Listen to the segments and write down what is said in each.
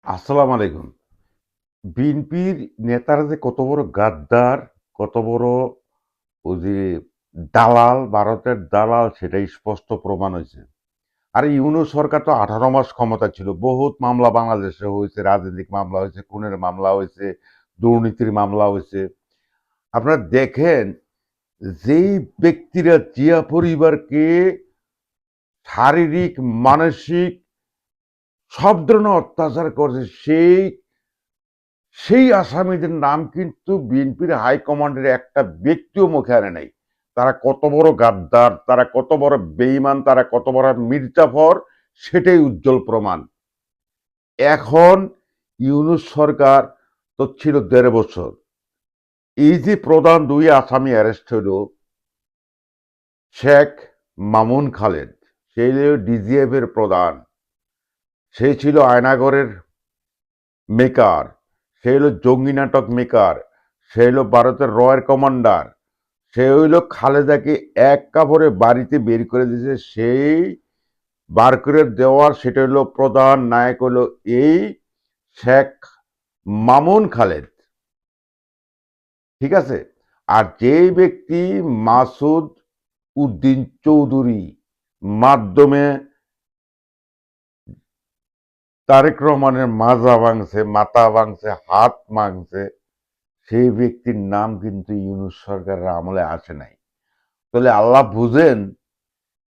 আসসালামু আলাইকুম। বিএনপির নেতারা যে কত বড় গাদ্দার, কত বড় ওই যে দালাল, ভারতের দালাল সেটাই স্পষ্ট প্রমাণ হইছে। আর ইউনূস সরকার তো ১৮ মাস ক্ষমতায় ছিল। বহুত মামলা বাংলাদেশে হইছে, রাজনৈতিক মামলা হইছে, খুনের মামলা হইছে, দুর্নীতির মামলা হইছে। আপনারা দেখেন যেই ব্যক্তিরা জিয়া পরিবারকে শারীরিক, মানসিক সব ধরনের অত্যাচার করছে সেই আসামিদের নাম কিন্তু বিএনপির হাইকমান্ডের একটা ব্যক্তিও মুখে আনে নাই। তারা কত বড় গাদ্দার, তারা কত বড় বেঈমান, তারা কত বড় মির্জাফর সেটাই উজ্জ্বল প্রমাণ। এখন ইউনূস সরকার তো ছিল ১.৫ বছর। এই যে প্রধান দুই আসামি অ্যারেস্ট হইল, শেখ মামুন খালেদ, সে ডিজিএফ এর প্রধান, সে ছিল আয়নাগরের মেকার, সে হলো জঙ্গি নাটক মেকার, সে হলো ভারতের রয়ের কমান্ডার, সে হইল খালেদাকে এক কাপড়ে বাড়িতে বের করে দিয়েছে। সেই বার করে দেওয়ার সেটা হলো প্রধান নায়ক হলো এই শেখ মামুন খালেদ। ঠিক আছে? আর যেই ব্যক্তি মাসুদ উদ্দিন চৌধুরী মাধ্যমে তারেক রহমানের মাজা ভাঙছে, মাথা ভাঙছে, হাত ভাঙছে, সেই ব্যক্তির নাম কিন্তু ইউনূস সরকারের আমলে আসে নাই। তাহলে আল্লাহ বুঝেন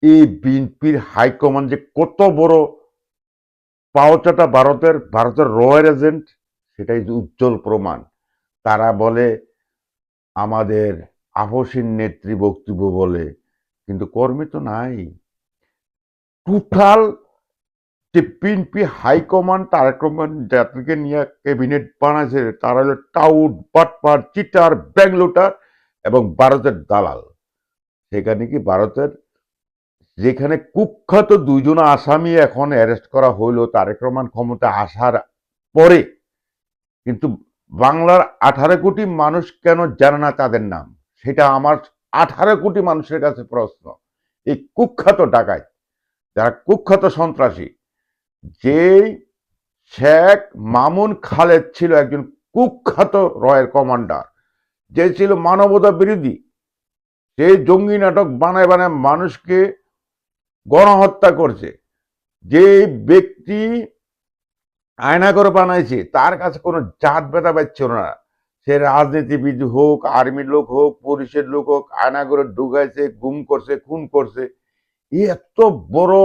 এই বিএনপির হাইকমান্ড যে কত বড় পাওচাটা ভারতের রয়ের এজেন্ট, সেটাই উজ্জ্বল প্রমাণ। তারা বলে আমাদের আপসীন নেত্রী বক্তব্য বলে, কিন্তু কর্মী তো নাই। টোটাল যে বিএনপি হাইকমান্ড তারেক রহমান যাদেরকে নিয়ে ক্যাবিনেট বানাইছে তারা হলো টাউট, বাটপার, চিটার, ব্যাংলোটার এবং ভারতের দালাল। সেখানে কি ভারতের যেখানে কুখ্যাত দুইজন আসামি এখন অ্যারেস্ট করা হইলো তারেক রহমান ক্ষমতা আসার পরে, কিন্তু বাংলার ১৮ কোটি মানুষ কেন জানে না তাদের নাম? সেটা আমার ১৮ কোটি মানুষের কাছে প্রশ্ন। এই কুখ্যাত ডাকাত, যারা কুখ্যাত সন্ত্রাসী, যেই শেখ মামুন খালেদ ছিল একজন কুখ্যাত রয়ের কমান্ডার, যে ছিল মানবতা বিরোধী, সেই জঙ্গি নাটক বানায় বানায় মানুষকে গণহত্যা করছে। যে ব্যক্তি আয়নাঘর বানাইছে তার কাছে কোনো জাত ভেদাভেদ ছিল না। সে রাজনীতিবিদ হোক, আর্মির লোক হোক, পুলিশের লোক হোক, আয়নাঘরে ঢুকাইছে, গুম করছে, খুন করছে। এত বড়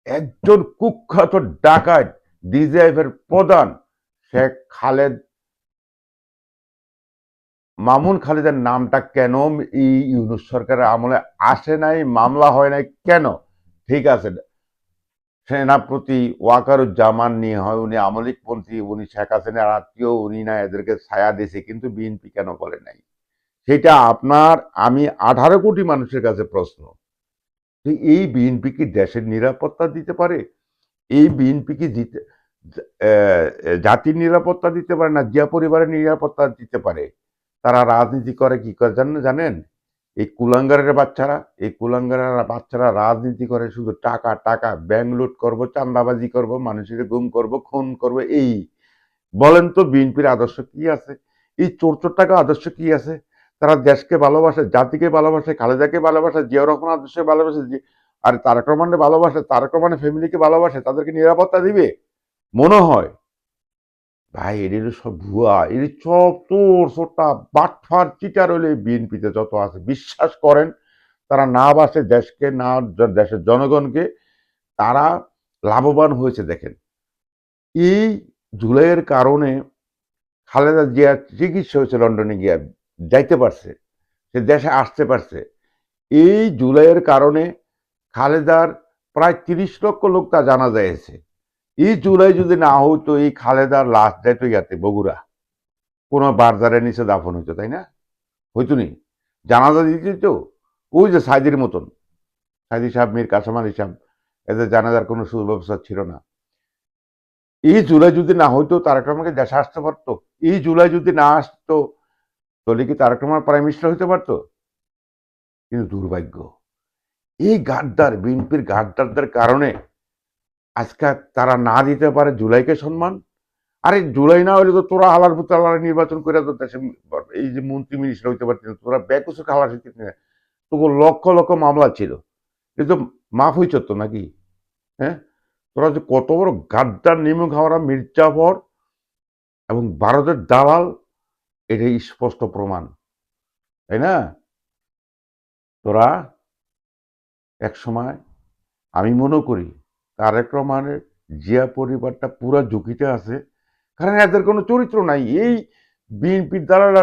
একজন কুখ্যাত ডাকাত ডিজিএফ এর প্রধান শেখ খালেদ মামুন খালেদের নামটা কেন এই ইউনূস সরকারের আমলে আসে নাই, মামলা হয় নাই কেন? ঠিক আছে, সেনাপতি ওয়াকারুজ্জামান নিয়ে হয়, উনি আমলিকপন্থী, উনি শেখ হাসিনার আত্মীয়, উনি না এদেরকে ছায়া দিয়েছে, কিন্তু বিএনপি কেন বলে নাই? সেটা আপনার আমি ১৮ কোটি মানুষের কাছে প্রশ্ন। তো এই বিএনপি কি দেশের নিরাপত্তা দিতে পারে? এই বিএনপি কি জাতির নিরাপত্তা দিতে পারে না জিয়া পরিবারের নিরাপত্তা দিতে পারে? তারা রাজনীতি করে কি করে জানেন? এই কুলাঙ্গারের বাচ্চারা রাজনীতি করে শুধু টাকা টাকা, ব্যাংক লুট করবো, চাঁদাবাজি করবো, মানুষের গুম করবো, খুন করবো, এই বলেন তো বিএনপির আদর্শ কি আছে? এই চোর চোর টাকা আদর্শ কি আছে? তারা দেশকে ভালোবাসে, জাতিকে ভালোবাসে, খালেদাকে ভালোবাসে, জিয়াউর রহমান আদর্শকে ভালোবাসে, আর তারেক রহমানকে ভালোবাসে, তারেক রহমানের ফ্যামিলিকে ভালোবাসে, তাদেরকে নিরাপত্তা দিবে মনে হয়? ভাই এদের সব ভুয়া, এদের সব চোর চোরটা বাটফার চিটার হলে বিএনপিতে যত আছে বিশ্বাস করেন, তারা না বাসে দেশকে, না দেশের জনগণকে। তারা লাভবান হয়েছে দেখেন। এই জুলাইয়ের কারণে খালেদা জিয়ার চিকিৎসা হয়েছে, লন্ডনে গিয়া যাইতে পারছে, সে দেশে আসতে পারছে। এই জুলাইয়ের কারণে খালেদার প্রায় ৩০ লক্ষ লোক তা জানা যায়ছে। এই জুলাই যদি না হইতো, এই খালেদার লাশ যাইতো ইয়াতে বগুড়া, কোনো বারজারের নিচে দাফন হইতো, তাই না? হইতো নি, জানাজা দিতে তো ওই যে সাইদির মতন, সাইদি সাহেব, মীর কাসেম আলী সাহেব, এদের জানাজার কোনো সুব্যবস্থা ছিল না। এই জুলাই যদি না হইতো তারেক রহমানকে দেশে আসতে পারতো? এই জুলাই যদি না আসতো তাহলে কি তারেক রহমান প্রাইম মিনিস্টার হইতে পারতো? কিন্তু দুর্ভাগ্য, এই গাদ্দার বিএনপির গাদ্দারদের কারণে আজকে তারা না দিতে পারে জুলাইকে সম্মান, আরে জুলাই না হলে তো তোরা হালার পুত্র হালার নির্বাচন করে তো দেশে এই যে মন্ত্রী মিনিস্টার হইতে পারতি না, তোরা বেকুসু খালার হইতে না, তোকে লক্ষ লক্ষ মামলা ছিল, কিন্তু মাফ হইছ তো নাকি? হ্যাঁ, তোরা যে কত বড় গাদ্দার, নিমক হাওড়া, মির্জাফর এবং ভারতের দালাল, এটাই স্পষ্ট প্রমাণ, তাই না? তোরা এক সময়, আমি মনে করি তারেক রহমানের জিয়া পরিবারটা পুরা ঝুঁকিতে আছে, কারণ এদের কোনো চরিত্র নাই। এই বিএনপির দ্বারা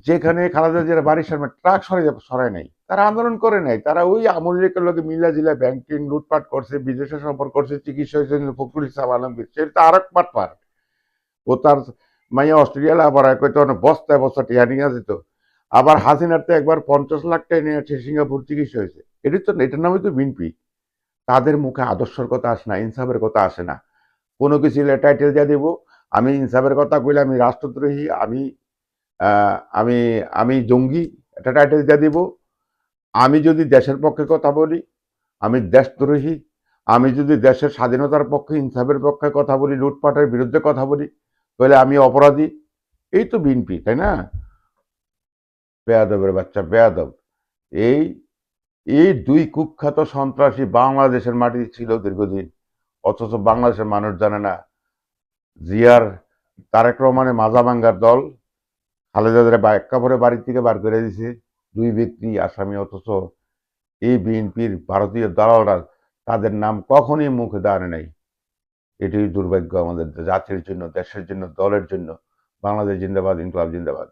যেখানে খালেদা জিয়ার বাড়ির সামনে ট্রাক সরায় নাই, তারা আন্দোলন করে নাই, তারা ওই আমলি লীগের লোকে মিলা জিলা ব্যাংকিং লুটপাট করছে, বিদেশে সফর করছে, চিকিৎসা হয়েছে ফখরুল ইসলাম আলমগীর, সেটা তো আরেক পাটপার। ও তার মাইয়া অস্ট্রেলিয়া আবার কইতো বস্তায় বস্তা টিয়া নিয়ে যেত। আবার হাসিনার তো একবার 50 লাখ টাকা নিয়ে আছে, সিঙ্গাপুর চিকিৎসা হয়েছে। এটার নামই তো বিএনপি। তাদের মুখে আদর্শের কথা আসে না, ইনসাফের কথা আসে না। কোনো কিছু টাইটেল দিয়ে দিব, আমি ইনসাফের কথা কইলে আমি রাষ্ট্রদ্রোহী, আমি আমি জঙ্গি, একটা টাইটেল দিয়ে দিব। আমি যদি দেশের পক্ষে কথা বলি, আমি দেশদ্রোহী। আমি যদি দেশের স্বাধীনতার পক্ষে, ইনসাফের পক্ষে কথা বলি, লুটপাটের বিরুদ্ধে কথা বলি, তাহলে আমি অপরাধী। এই তো বিএনপি, তাই না? বেয়াদবের বাচ্চা, বেয়াদব। এই এই দুই কুখ্যাত সন্ত্রাসী বাংলাদেশের মাটি ছিল দীর্ঘদিন, অথচ বাংলাদেশের মানুষ জানে না। জিয়ার, তারেক রহমানের মাজা ভাঙ্গার দল খালেদাদের একেবারে বাড়ি থেকে বার করে দিছে, দুই ব্যক্তি আসামি, অথচ এই বিএনপির ভারতীয় দালালরা তাদের নাম কখনই মুখে দাঁড়ায় নাই। এটাই দুর্ভাগ্য আমাদের জাতির জন্য, দেশের জন্য, দলের জন্য। বাংলাদেশ জিন্দাবাদ, ইনকলাব জিন্দাবাদ।